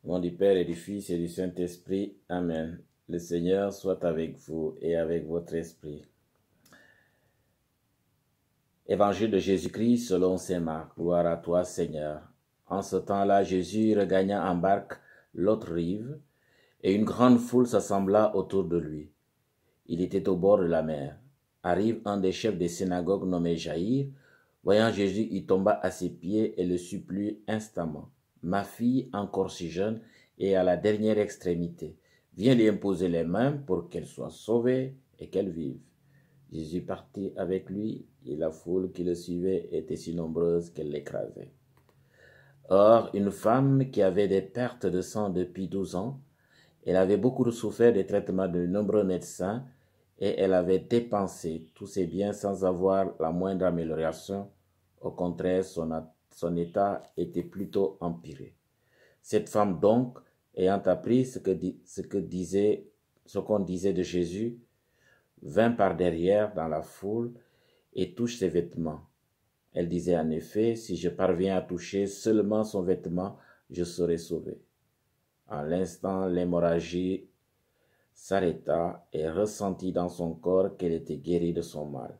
Au nom du Père et du Fils et du Saint-Esprit. Amen. Le Seigneur soit avec vous et avec votre esprit. Évangile de Jésus-Christ selon saint Marc. Gloire à toi, Seigneur. En ce temps-là, Jésus regagna en barque l'autre rive, et une grande foule s'assembla autour de lui. Il était au bord de la mer. Arrive un des chefs des synagogues nommé Jaïr. Voyant Jésus, il tomba à ses pieds et le supplie instamment. Ma fille, encore si jeune, est à la dernière extrémité. Viens lui imposer les mains pour qu'elle soit sauvée et qu'elle vive. Jésus partit avec lui, et la foule qui le suivait était si nombreuse qu'elle l'écrasait. Or, une femme qui avait des pertes de sang depuis 12 ans, elle avait beaucoup souffert des traitements de nombreux médecins, et elle avait dépensé tous ses biens sans avoir la moindre amélioration. Au contraire, son état était plutôt empiré. Cette femme donc, ayant appris ce qu'on disait de Jésus, vint par derrière dans la foule et touche ses vêtements. Elle disait en effet, si je parviens à toucher seulement son vêtement, je serai sauvée. En l'instant, l'hémorragie s'arrêta et ressentit dans son corps qu'elle était guérie de son mal.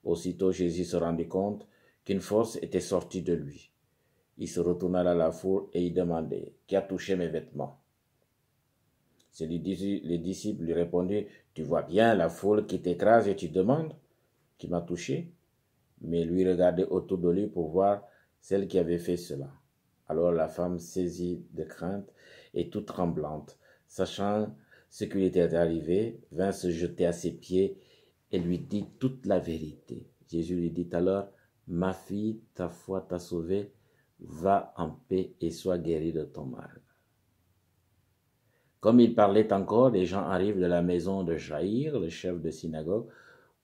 Aussitôt Jésus se rendit compte qu'une force était sortie de lui. Il se retourna dans la foule et il demandait, « Qui a touché mes vêtements ?» Les disciples lui répondirent, « Tu vois bien la foule qui t'écrase et tu demandes, qui m'a touché ?» Mais lui regardait autour de lui pour voir celle qui avait fait cela. Alors la femme, saisie de crainte et toute tremblante, sachant ce qui lui était arrivé, vint se jeter à ses pieds et lui dit toute la vérité. Jésus lui dit alors, « Ma fille, ta foi t'a sauvée, va en paix et sois guérie de ton mal. » Comme il parlait encore, des gens arrivent de la maison de Jaïr, le chef de synagogue,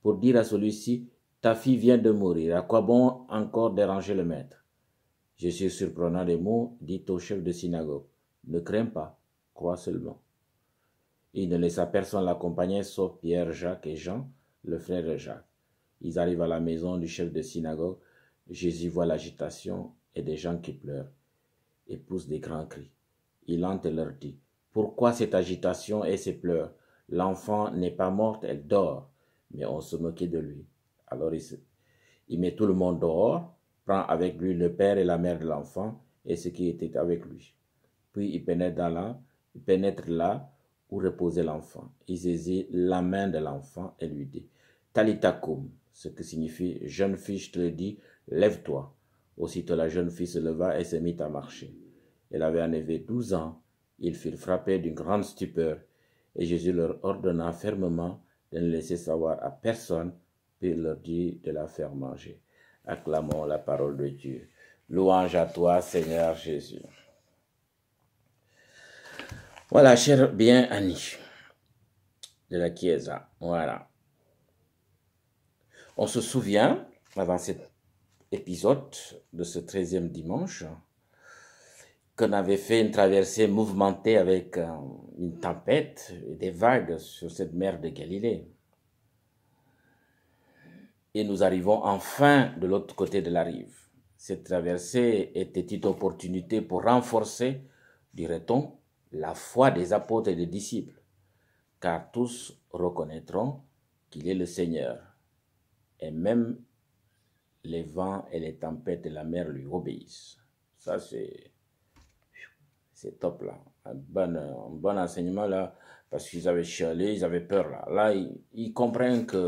pour dire à celui-ci, « Ta fille vient de mourir, à quoi bon encore déranger le maître ?» Jésus, surprenant les mots, dit au chef de synagogue, « Ne crains pas, crois seulement. » Il ne laissa personne l'accompagner, sauf Pierre, Jacques et Jean, le frère de Jacques. Ils arrivent à la maison du chef de synagogue. Jésus voit l'agitation et des gens qui pleurent et poussent des grands cris. Il entre et leur dit, « Pourquoi cette agitation et ces pleurs? L'enfant n'est pas morte, elle dort. » Mais on se moquait de lui. Alors il met tout le monde dehors, prend avec lui le père et la mère de l'enfant et ceux qui étaient avec lui. Puis il pénètre là où reposait l'enfant. Il saisit la main de l'enfant et lui dit, « Talitha koum », ce qui signifie, « Jeune fille, je te le dis, lève-toi ». Aussitôt la jeune fille se leva et se mit à marcher. Elle avait en effet 12 ans. Ils furent frappés d'une grande stupeur, et Jésus leur ordonna fermement de ne laisser savoir à personne, puis il leur dit de la faire manger. Acclamons la parole de Dieu. Louange à toi, Seigneur Jésus. Voilà, cher bien Annie de la Chiesa, voilà. On se souvient, avant cet épisode de ce 13e dimanche, qu'on avait fait une traversée mouvementée avec une tempête et des vagues sur cette mer de Galilée. Et nous arrivons enfin de l'autre côté de la rive. Cette traversée était une opportunité pour renforcer, dirait-on, la foi des apôtres et des disciples, car tous reconnaîtront qu'il est le Seigneur. Et même les vents et les tempêtes de la mer lui obéissent. Ça, c'est top là. Un bon enseignement là, parce qu'ils avaient chialé, ils avaient peur là. Là, ils comprennent que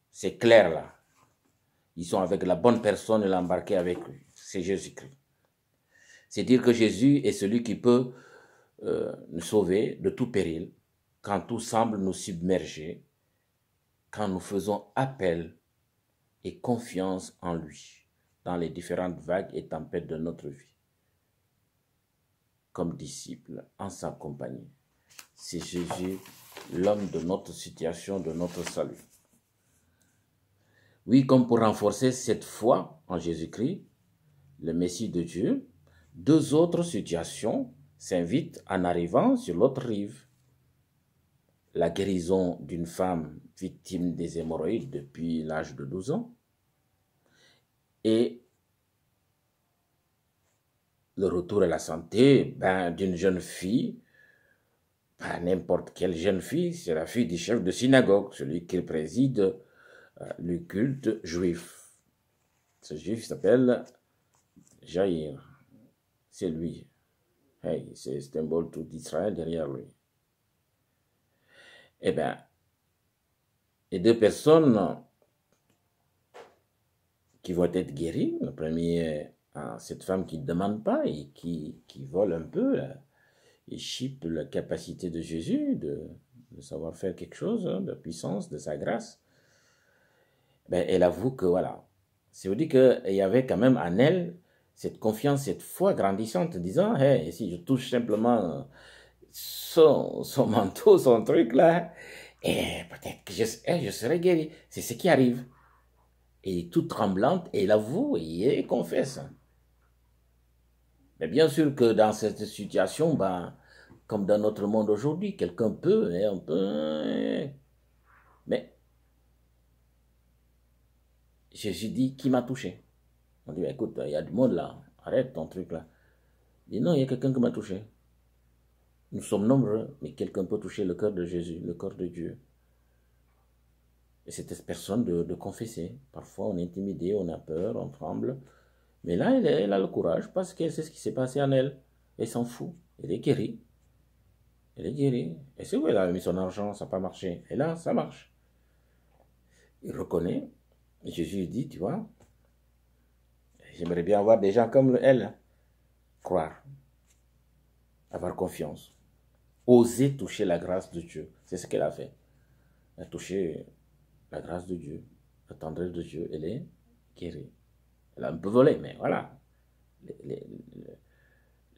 c'est clair là. Ils sont avec la bonne personne et l'embarquer avec lui. C'est Jésus-Christ. C'est dire que Jésus est celui qui peut nous sauver de tout péril, quand tout semble nous submerger, quand nous faisons appel et confiance en lui dans les différentes vagues et tempêtes de notre vie. Comme disciple, en sa compagnie. C'est Jésus, l'homme de notre situation, de notre salut. Oui, comme pour renforcer cette foi en Jésus-Christ, le Messie de Dieu, deux autres situations s'invitent en arrivant sur l'autre rive. La guérison d'une femme victime des hémorroïdes depuis l'âge de 12 ans et le retour à la santé d'une jeune fille, pas n'importe quelle jeune fille, c'est la fille du chef de synagogue, celui qui préside le culte juif. Ce juif s'appelle Jaïr. C'est lui. Hey, c'est le symbole tout d'Israël derrière lui. Eh bien, les deux personnes qui vont être guéries, le premier, cette femme qui ne demande pas et qui vole un peu, et chipe la capacité de Jésus de savoir faire quelque chose, hein, de puissance, de sa grâce, ben, elle avoue que voilà. C'est vous dire qu'il y avait quand même en elle cette confiance, cette foi grandissante, disant, hey, si je touche simplement son manteau, son truc là, et peut-être que je serai guéri. C'est ce qui arrive. Et toute tremblante, elle avoue et elle confesse. Mais bien sûr que dans cette situation, ben, comme dans notre monde aujourd'hui, quelqu'un peut, on peut. Mais Jésus dit, qui m'a touché? On dit, écoute, il y a du monde là, arrête ton truc là. Il dit, non, il y a quelqu'un qui m'a touché. Nous sommes nombreux, mais quelqu'un peut toucher le cœur de Jésus, le cœur de Dieu. Et c'est cette personne de confesser. Parfois, on est intimidé, on a peur, on tremble. Mais là, elle a le courage parce qu'elle sait ce qui s'est passé en elle. Elle s'en fout. Elle est guérie. Elle est guérie. Et c'est où elle a mis son argent, ça n'a pas marché. Et là, ça marche. Il reconnaît. Et Jésus lui dit, tu vois, j'aimerais bien avoir des gens comme elle. Croire. Avoir confiance. Oser toucher la grâce de Dieu. C'est ce qu'elle a fait. Elle a touché la grâce de Dieu, la tendresse de Dieu. Elle est guérie. Elle a un peu volé, mais voilà.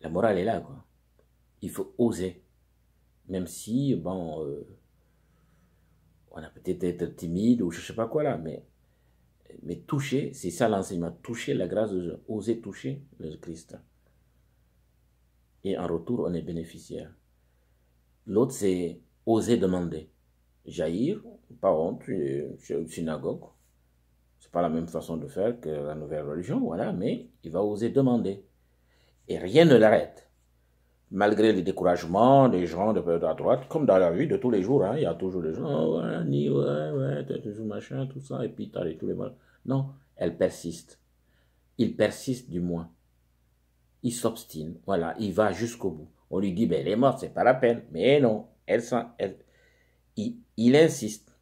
La morale est là, quoi. Il faut oser. Même si, bon, on a peut-être été timide ou je ne sais pas quoi là, mais toucher, c'est ça l'enseignement. Toucher la grâce de Dieu. Oser toucher le Christ. Et en retour, on est bénéficiaire. L'autre, c'est oser demander. Jaïr, pas honte, c'est une synagogue. C'est pas la même façon de faire que la nouvelle religion, voilà, mais il va oser demander. Et rien ne l'arrête. Malgré les découragements des gens de à droite, comme dans la vie de tous les jours, hein, il y a toujours des gens, oh, ouais, t'as toujours machin, tout ça, et puis t'as tous les mal. Non, elle persiste. Il persiste du moins. Il s'obstine, voilà, il va jusqu'au bout. On lui dit, ben, elle est morte, c'est pas la peine. Mais non, il insiste.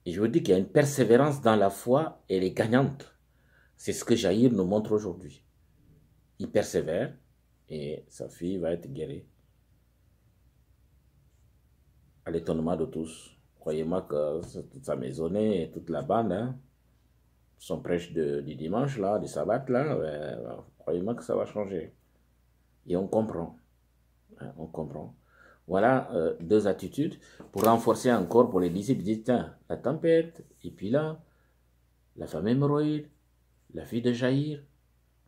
Et je vous dis qu'il y a une persévérance dans la foi, elle est gagnante. C'est ce que Jaïr nous montre aujourd'hui. Il persévère et sa fille va être guérie. À l'étonnement de tous. Croyez-moi que toute sa maisonnée et toute la bande, hein, son prêche du dimanche, là, du sabbat, là, croyez-moi que ça va changer. Et on comprend. Hein, on comprend. Voilà deux attitudes pour renforcer encore pour les disciples. Ils disent, tiens, la tempête, et puis là, la femme hémorroïde, la fille de Jaïr.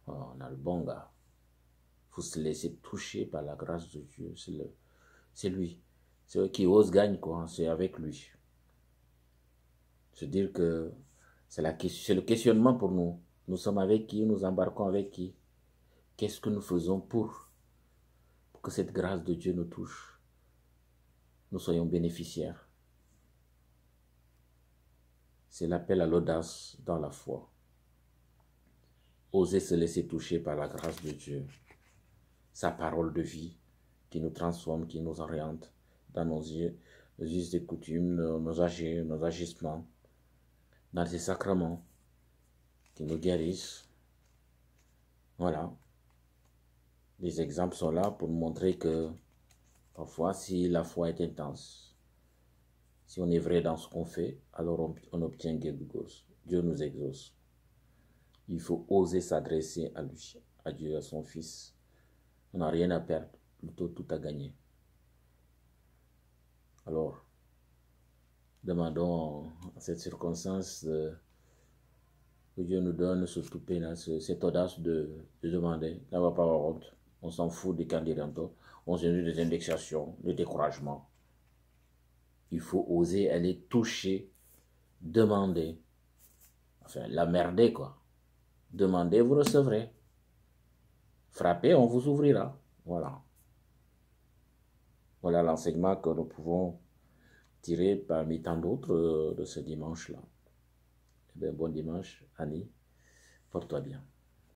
Oh, on a le bon gars. Il faut se laisser toucher par la grâce de Dieu. C'est lui. C'est eux qui ose gagne, quoi. C'est avec lui. Se dire que c'est le questionnement pour nous. Nous sommes avec qui? Nous embarquons avec qui? Qu'est-ce que nous faisons pour que cette grâce de Dieu nous touche? Nous soyons bénéficiaires. C'est l'appel à l'audace dans la foi. Oser se laisser toucher par la grâce de Dieu. Sa parole de vie qui nous transforme, qui nous oriente dans nos us et coutumes, nos agissements, dans ces sacrements qui nous guérissent. Voilà. Les exemples sont là pour nous montrer que parfois, si la foi est intense, si on est vrai dans ce qu'on fait, alors on obtient gain de cause. Dieu nous exauce. Il faut oser s'adresser à lui, à Dieu, à son Fils. On n'a rien à perdre, plutôt tout à gagner. Alors, demandons à cette circonstance que Dieu nous donne ce toupet, cette audace de demander. On ne va pas avoir honte. On s'en fout des candidats. On s'en fout des indexations, des découragements. Il faut oser aller toucher, demander. Enfin, la merder, quoi. Demandez, vous recevrez. Frappez, on vous ouvrira. Voilà. Voilà l'enseignement que nous pouvons tirer parmi tant d'autres de ce dimanche-là. Eh bien, bon dimanche, Annie. Porte-toi bien.